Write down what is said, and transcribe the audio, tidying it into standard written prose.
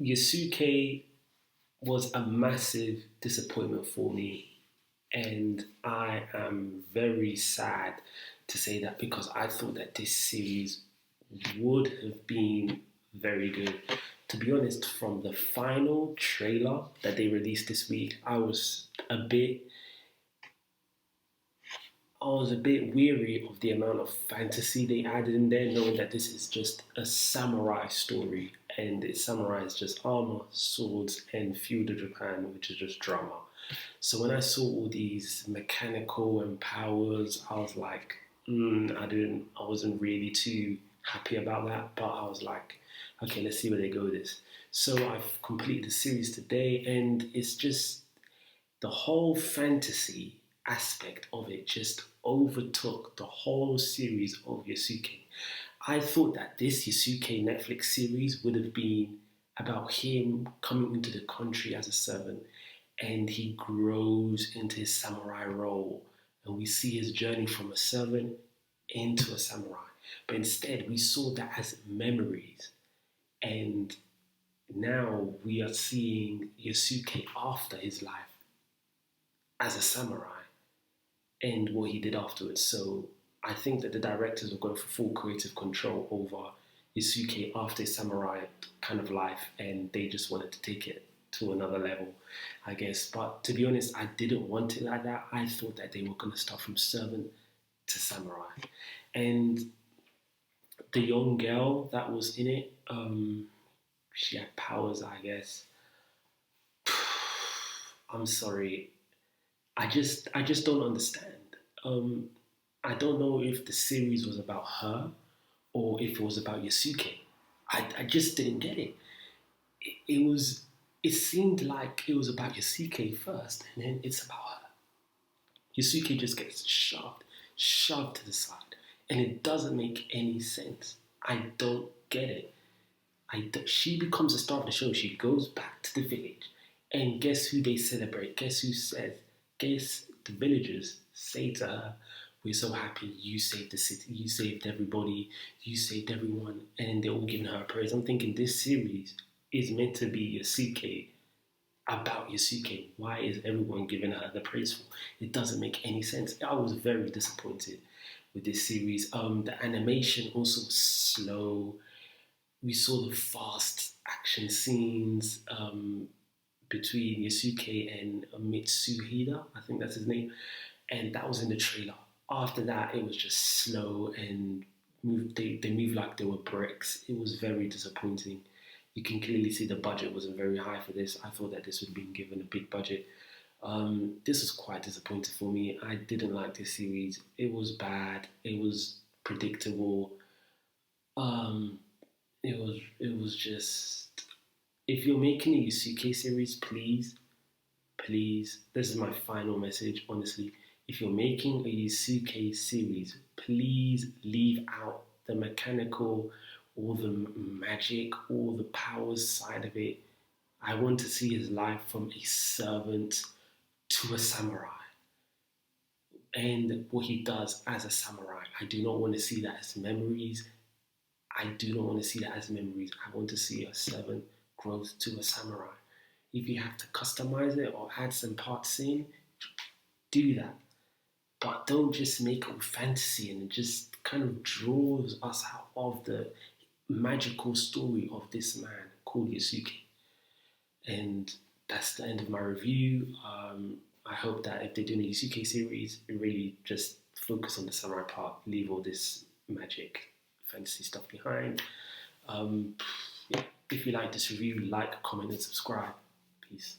Yasuke was a massive disappointment for me, and I am very sad to say that because I thought that this series would have been very good. To be honest, from the final trailer that they released this week, I was a bit weary of the amount of fantasy they added in there, knowing that this is just a samurai story and it summarizes just armor, swords, and feudal Japan, which is just drama. So when I saw all these mechanical and powers, I was like, I wasn't really too happy about that. But I was like, okay, let's see where they go with this. So I've completed the series today, and it's just the whole fantasy aspect of it just overtook the whole series of Yasuke. I thought that this Yasuke Netflix series would have been about him coming into the country as a servant and he grows into his samurai role and we see his journey from a servant into a samurai. But instead, we saw that as memories, and now we are seeing Yasuke after his life as a samurai and what he did afterwards. So I think that the directors were going for full creative control over Yasuke after his samurai kind of life, and they just wanted to take it to another level, I guess. But to be honest, I didn't want it like that. I thought that they were going to start from servant to samurai. And the young girl that was in it, she had powers, I guess. I'm sorry, I just don't understand. Um, I don't know if the series was about her or if it was about Yasuke. I just didn't get it. It was it seemed like it was about Yasuke first, and then it's about her. Yasuke just gets shoved to the side, and it doesn't make any sense. I don't get it. She becomes the star of the show. She goes back to the village, and guess who they celebrate? Guess who says? Guess the villagers say to her, "We're so happy you saved the city. You saved everybody. You saved everyone," and they're all giving her praise. I'm thinking this series is meant to be Yasuke about Yasuke. Why is everyone giving her the praise for? It doesn't make any sense. I was very disappointed with this series. The animation also was slow. We saw the fast action scenes between Yasuke and Mitsuhida, I think that's his name, and that was in the trailer. After that, it was just slow and they moved like they were bricks. It was very disappointing. You can clearly see the budget wasn't very high for this. I thought that this would have been given a big budget. This was quite disappointing for me. I didn't like this series. It was bad. It was predictable. Um, it was just, if you're making a Yusuke series, please, this is my final message, honestly. If you're making a Yusuke series, please leave out the mechanical, all the magic, all the powers side of it. I want to see his life from a servant to a samurai and what he does as a samurai. I do not want to see that as memories. I do not want to see that as memories. I want to see a servant growth to a samurai. If you have to customize it or add some parts in, do that. But don't just make it fantasy and it just kind of draws us out of the magical story of this man called Yasuke. And that's the end of my review. I hope that if they're doing a Yasuke series, it really just focus on the samurai part, leave all this magic fantasy stuff behind. Um, yeah. If you like this review, like, comment, and subscribe. Peace.